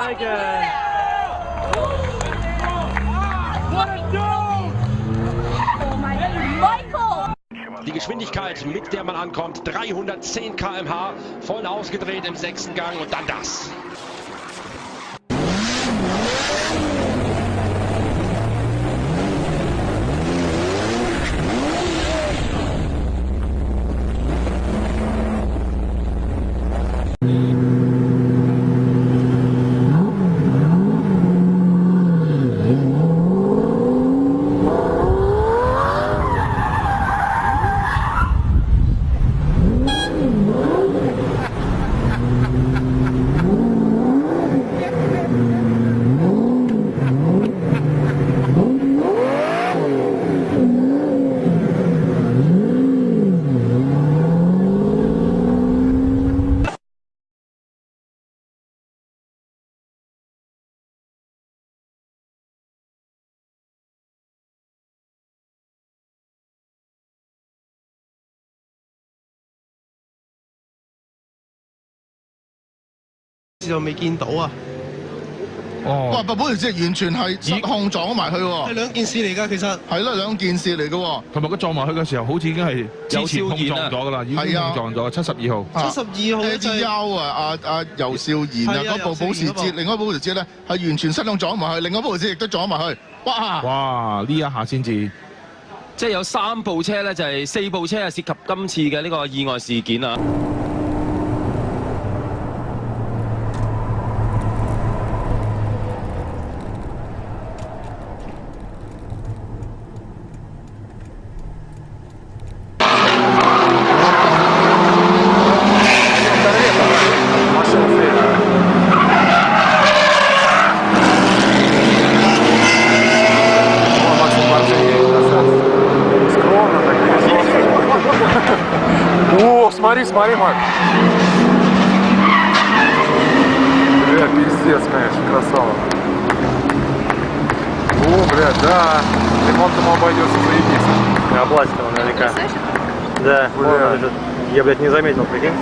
my God. What a dude! Oh my God. Michael! Die Geschwindigkeit, mit der man ankommt, 310 km/h, voll ausgedreht im 6. Gang und dann das.就未見到啊！哦，哇！部條車完全係失控撞埋去喎，係兩件事嚟㗎，其實係啦，兩件事嚟㗎喎。同埋佢撞埋去嘅時候，好似已經係之前碰撞咗㗎啦，已經碰撞咗。72號72號隻優啊！阿尤少賢啊，嗰部保時捷，另外一部保時捷咧係完全失控撞埋去，另外一部保時捷亦都撞埋去。哇！哇！呢一下先至，即係有3部車咧，就係4部車係涉及今次嘅呢個意外事件啊！Смотри, смотри, Марк. Бля, пиздец, конечно, красава. О, блядь, да. Ремонтом обойдется, заебись. Облазит его наверняка. Да, вон лежит. Я, блядь, не заметил, прикинь.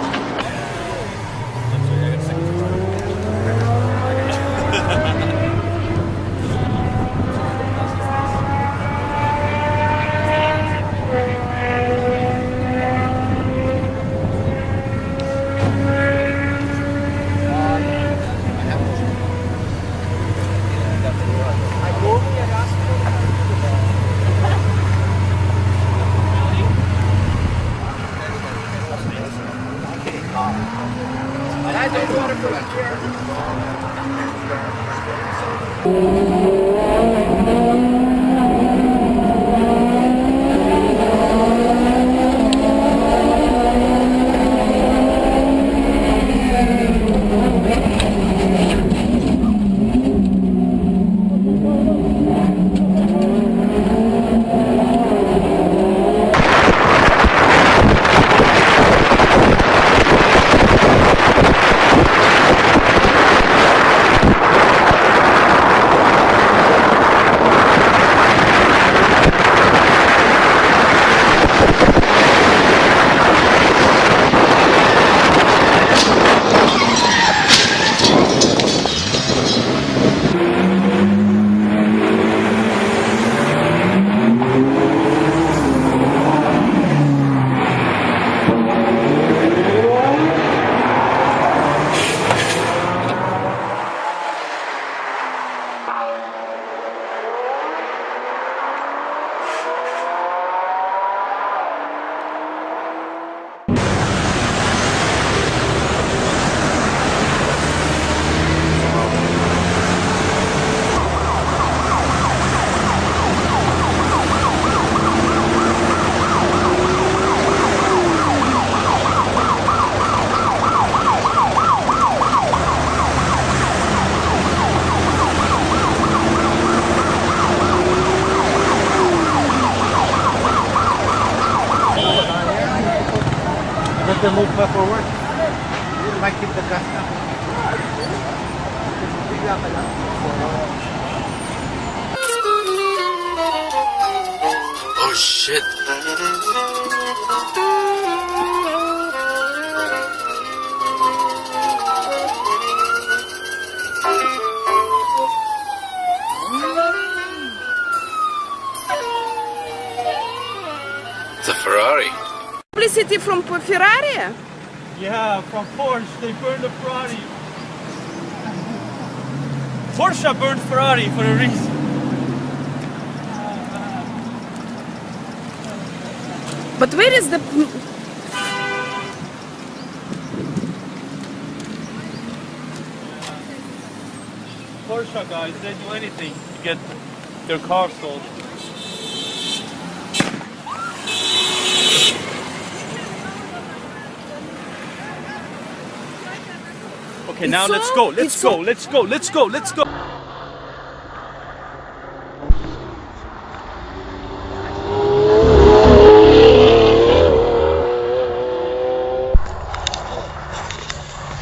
Let them move back forward. Might keep the gas down. Oh shit. he from Ferrari? Yeah, from Porsche. They burned the Ferrari. Porsche burned Ferrari for a reason. But where is the... Porsche guys, they do anything to get their car sold. Okay, now let's go, let's go, let's go, let's go, let's go.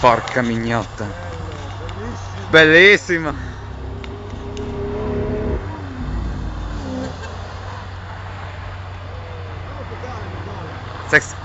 Porca mignotta. Bellissima. Sex.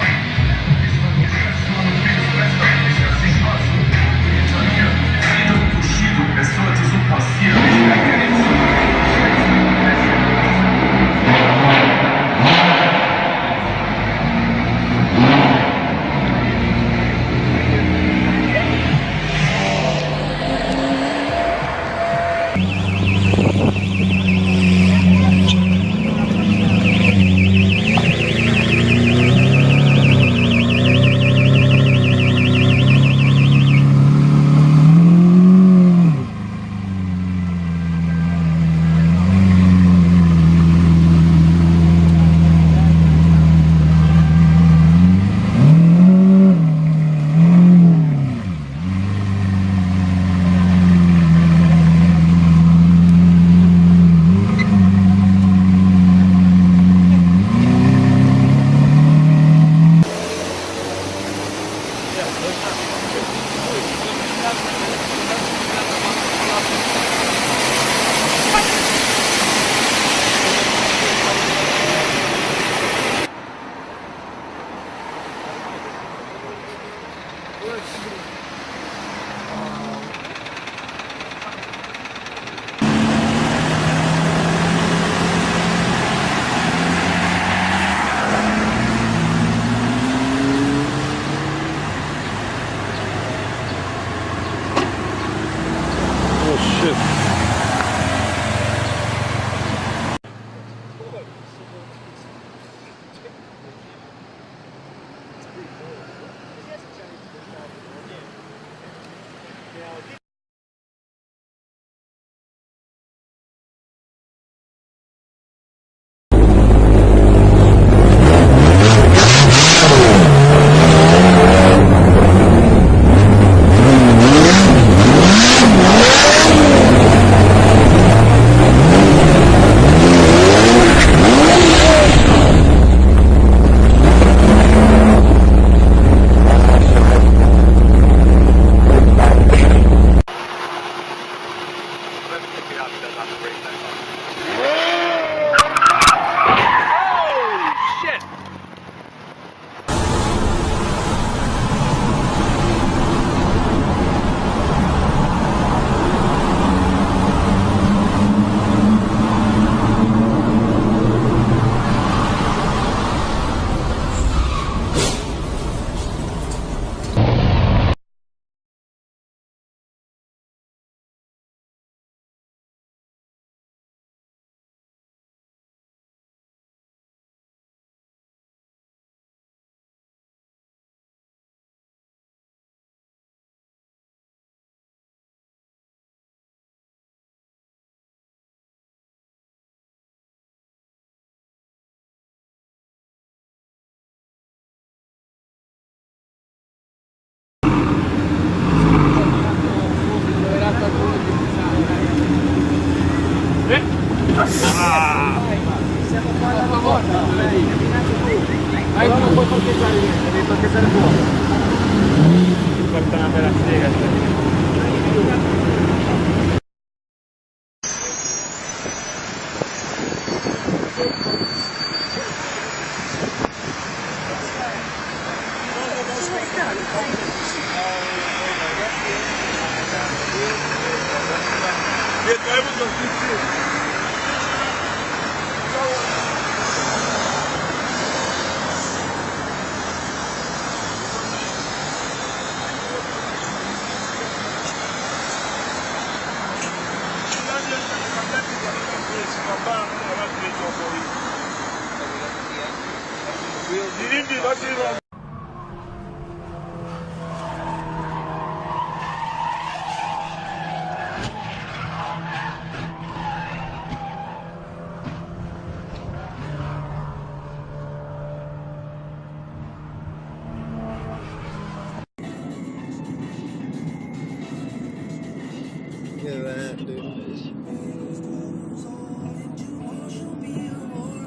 Look at that, dude.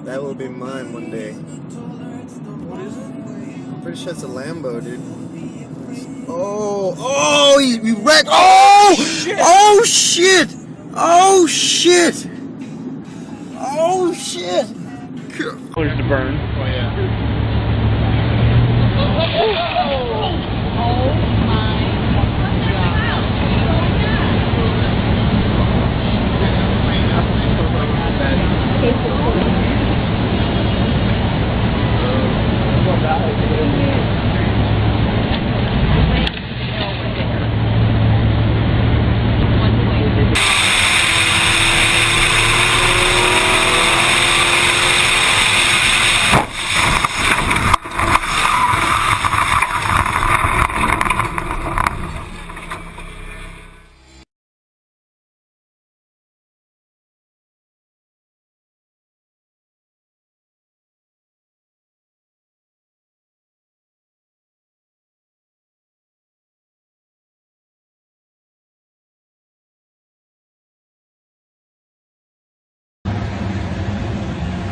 That will be mine one day. What is it? I'm pretty sure it's a Lambo, dude. Oh, we wrecked. Oh, shit. Oh shit! Oh shit! Oh shit! Close to burn. Oh yeah.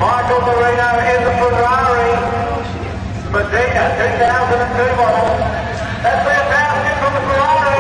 Michael Marino in the Ferrari, Medina 2002 model. That's fantastic from the Ferrari.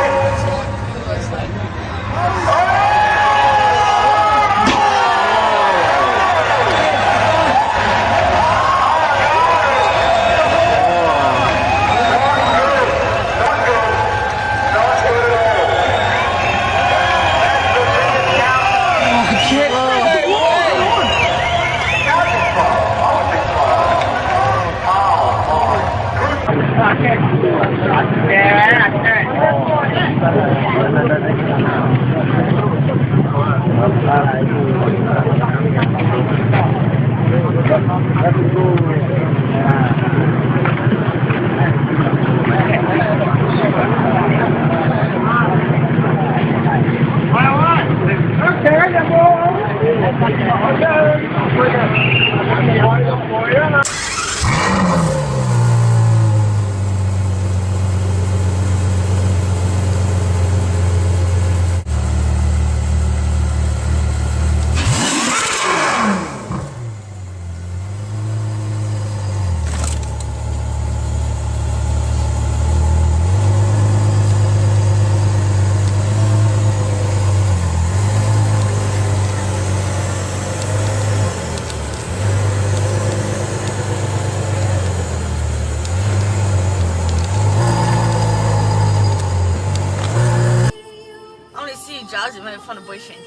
Fun of boyfriend.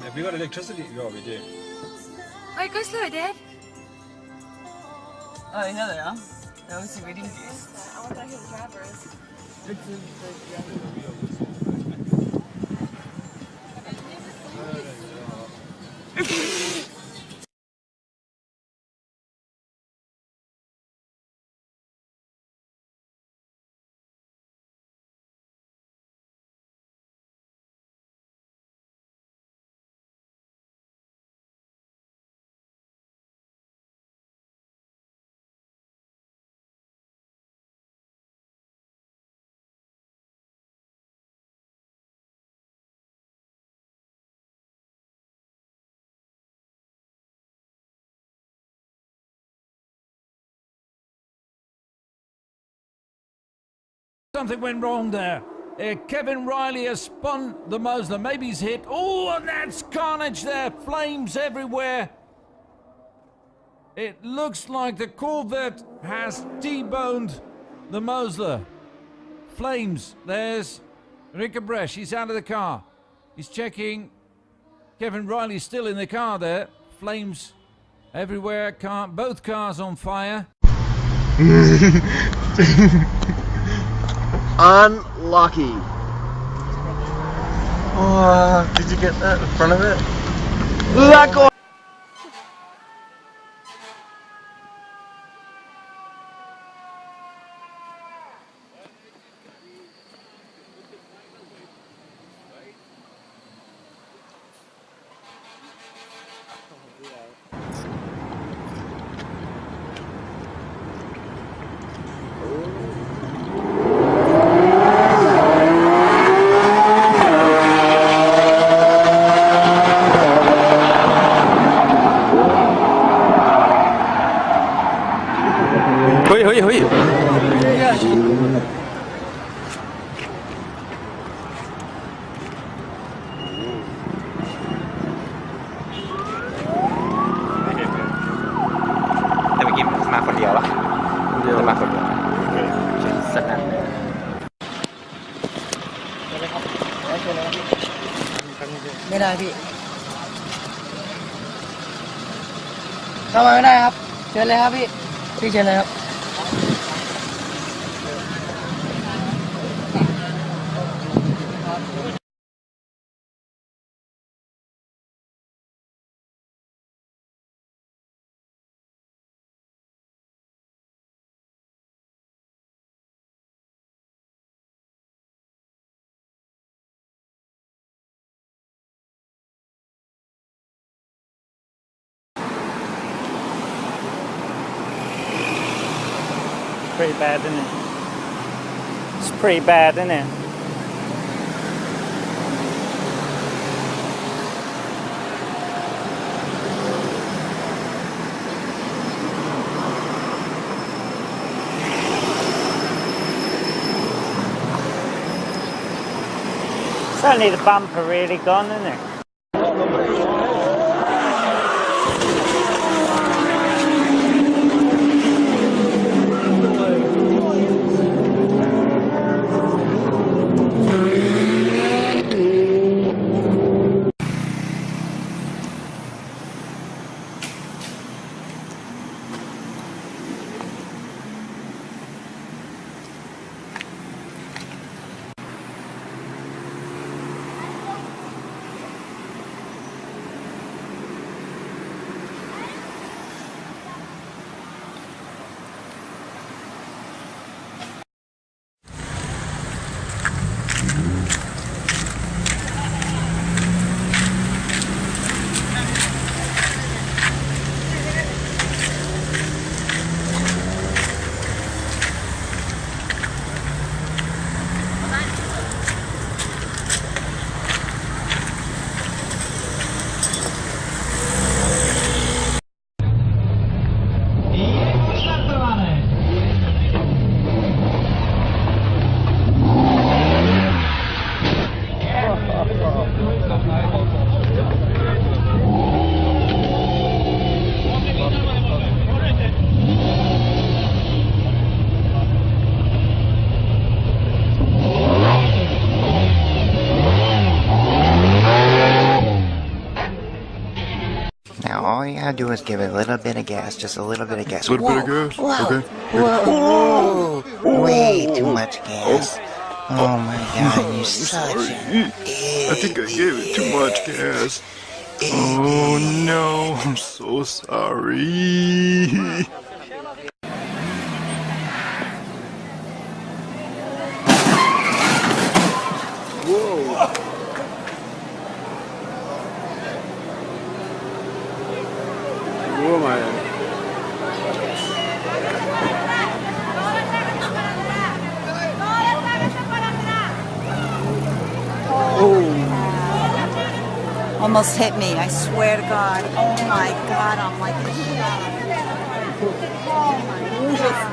Have we got electricity? Oh, we do. Wait, go slow, Dad. Oh, here they are. They're obviously reading juice. I want to hear the drivers. Something went wrong there. Kevin Riley has spun the Mosler. Maybe he's hit. Oh, and that's carnage there. Flames everywhere. It looks like the Corvette has T-boned the Mosler. Flames. There's Rick Bresch. He's out of the car. He's checking. Kevin Riley's still in the car there. Flames everywhere. Both cars on fire. Unlucky. Oh, did you get that in front of it? La co... Hui.แต่เมื่อกี้มาคนเดียวเหรอจะมาคนเดียวสนั่นไม่ได้พี่เข้ามาไม่ได้ครับเชิญเลยครับพี่เชิญเลยครับ Pretty bad, isn't it? It's pretty bad, isn't it? It's only the bumper really gone, isn't it? Now all you gotta do is give it a little bit of gas, just a little bit of gas. A little bit of gas? Okay. Whoa. Way too much gas. Oh my god, you're such an idiot. I think I gave it too much gas. Oh no, I'm so sorry. Who am I? Almost hit me, I swear to God. Oh my God, I'm like a shot. Oh my God.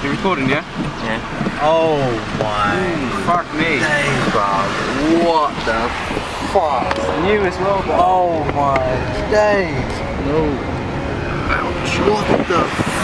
You recording, yeah? Yeah. Oh my. Fuck me. Days, bro. What the fuck? New as well, bro. Oh my days. No. Ouch. What the